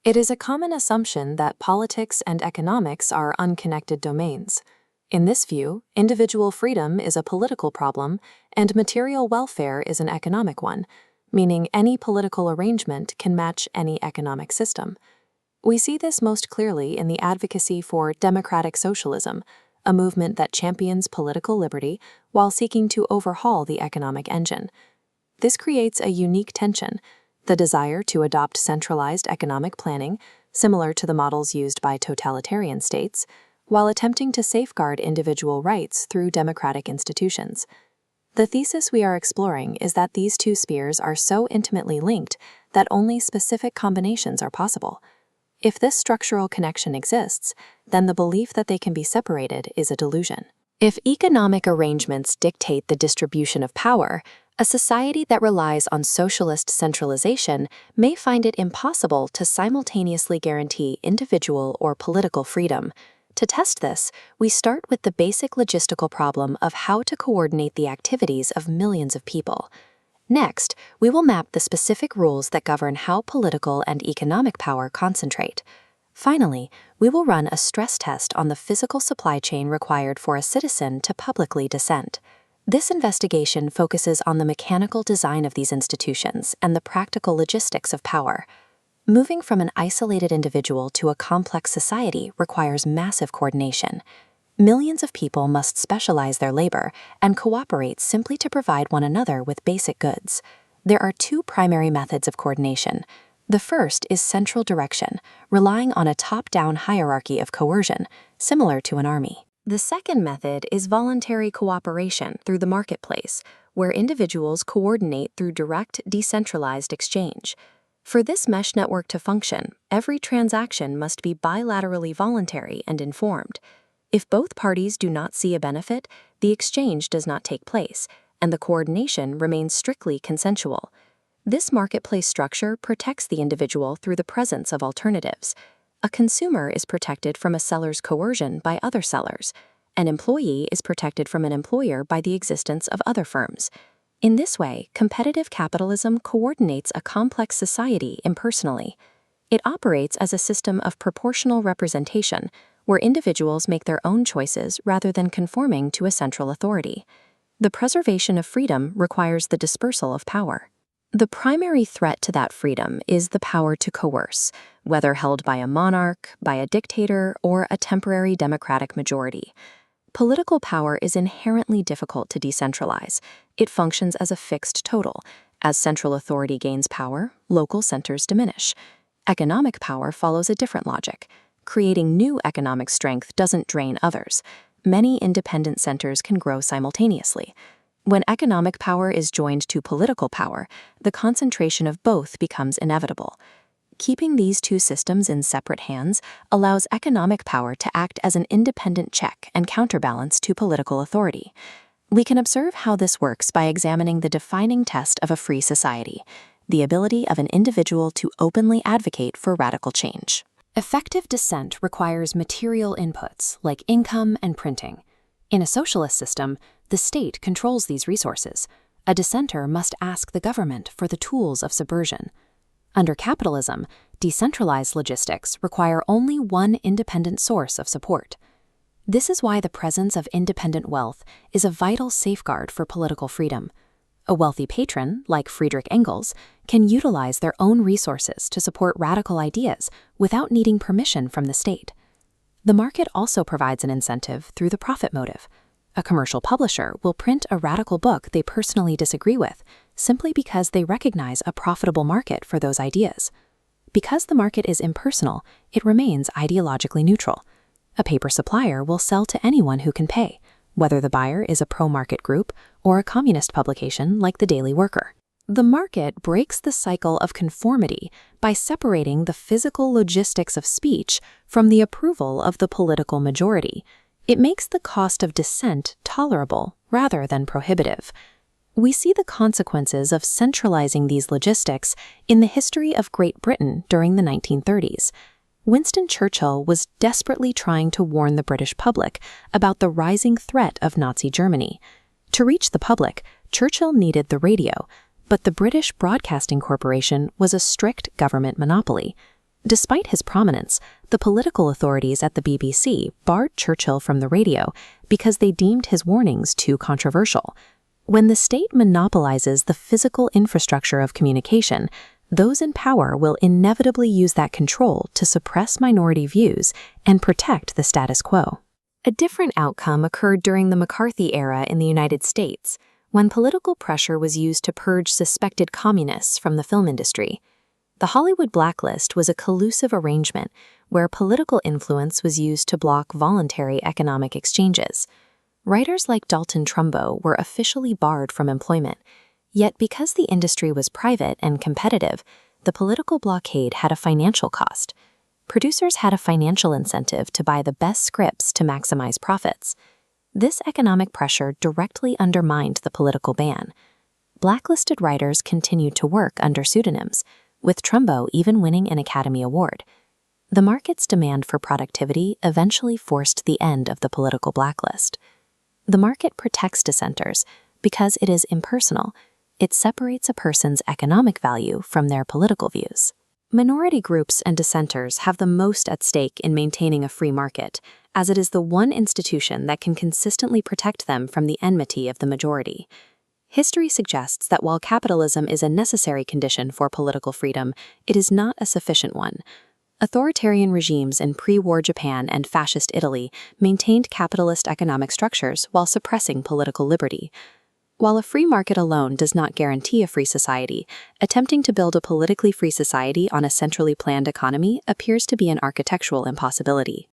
It is a common assumption that politics and economics are unconnected domains. In this view, individual freedom is a political problem and material welfare is an economic one, meaning any political arrangement can match any economic system. We see this most clearly in the advocacy for democratic socialism, a movement that champions political liberty while seeking to overhaul the economic engine. This creates a unique tension: the desire to adopt centralized economic planning, similar to the models used by totalitarian states, while attempting to safeguard individual rights through democratic institutions. The thesis we are exploring is that these two spheres are so intimately linked that only specific combinations are possible. If this structural connection exists, then the belief that they can be separated is a delusion. If economic arrangements dictate the distribution of power, a society that relies on socialist centralization may find it impossible to simultaneously guarantee individual or political freedom. To test this, we start with the basic logistical problem of how to coordinate the activities of millions of people. Next, we will map the specific rules that govern how political and economic power concentrate. Finally, we will run a stress test on the physical supply chain required for a citizen to publicly dissent. This investigation focuses on the mechanical design of these institutions and the practical logistics of power. Moving from an isolated individual to a complex society requires massive coordination. Millions of people must specialize their labor and cooperate simply to provide one another with basic goods. There are two primary methods of coordination. The first is central direction, relying on a top-down hierarchy of coercion, similar to an army. The second method is voluntary cooperation through the marketplace, where individuals coordinate through direct, decentralized exchange. For this mesh network to function, every transaction must be bilaterally voluntary and informed. If both parties do not see a benefit, the exchange does not take place, and the coordination remains strictly consensual. This marketplace structure protects the individual through the presence of alternatives. A consumer is protected from a seller's coercion by other sellers. An employee is protected from an employer by the existence of other firms. In this way, competitive capitalism coordinates a complex society impersonally. It operates as a system of proportional representation, where individuals make their own choices rather than conforming to a central authority. The preservation of freedom requires the dispersal of power. The primary threat to that freedom is the power to coerce, whether held by a monarch, by a dictator, or a temporary democratic majority. Political power is inherently difficult to decentralize. It functions as a fixed total. As central authority gains power, local centers diminish. Economic power follows a different logic. Creating new economic strength doesn't drain others. Many independent centers can grow simultaneously. When economic power is joined to political power, the concentration of both becomes inevitable. Keeping these two systems in separate hands allows economic power to act as an independent check and counterbalance to political authority. We can observe how this works by examining the defining test of a free society: the ability of an individual to openly advocate for radical change. Effective dissent requires material inputs like income and printing. In a socialist system, the state controls these resources. A dissenter must ask the government for the tools of subversion. Under capitalism, decentralized logistics require only one independent source of support. This is why the presence of independent wealth is a vital safeguard for political freedom. A wealthy patron, like Friedrich Engels, can utilize their own resources to support radical ideas without needing permission from the state. The market also provides an incentive through the profit motive. A commercial publisher will print a radical book they personally disagree with, simply because they recognize a profitable market for those ideas. Because the market is impersonal, it remains ideologically neutral. A paper supplier will sell to anyone who can pay, whether the buyer is a pro-market group or a communist publication like the Daily Worker. The market breaks the cycle of conformity by separating the physical logistics of speech from the approval of the political majority. It makes the cost of dissent tolerable rather than prohibitive. We see the consequences of centralizing these logistics in the history of Great Britain during the 1930s. Winston Churchill was desperately trying to warn the British public about the rising threat of Nazi Germany. To reach the public, Churchill needed the radio, but the British Broadcasting Corporation was a strict government monopoly. Despite his prominence, the political authorities at the BBC barred Churchill from the radio because they deemed his warnings too controversial. When the state monopolizes the physical infrastructure of communication, those in power will inevitably use that control to suppress minority views and protect the status quo. A different outcome occurred during the McCarthy era in the United States, when political pressure was used to purge suspected communists from the film industry. The Hollywood blacklist was a collusive arrangement where political influence was used to block voluntary economic exchanges. Writers like Dalton Trumbo were officially barred from employment, yet because the industry was private and competitive, the political blockade had a financial cost. Producers had a financial incentive to buy the best scripts to maximize profits. This economic pressure directly undermined the political ban. Blacklisted writers continued to work under pseudonyms, with Trumbo even winning an Academy Award. The market's demand for productivity eventually forced the end of the political blacklist. The market protects dissenters because it is impersonal. It separates a person's economic value from their political views. Minority groups and dissenters have the most at stake in maintaining a free market, as it is the one institution that can consistently protect them from the enmity of the majority. History suggests that while capitalism is a necessary condition for political freedom, it is not a sufficient one. Authoritarian regimes in pre-war Japan and fascist Italy maintained capitalist economic structures while suppressing political liberty. While a free market alone does not guarantee a free society, attempting to build a politically free society on a centrally planned economy appears to be an architectural impossibility.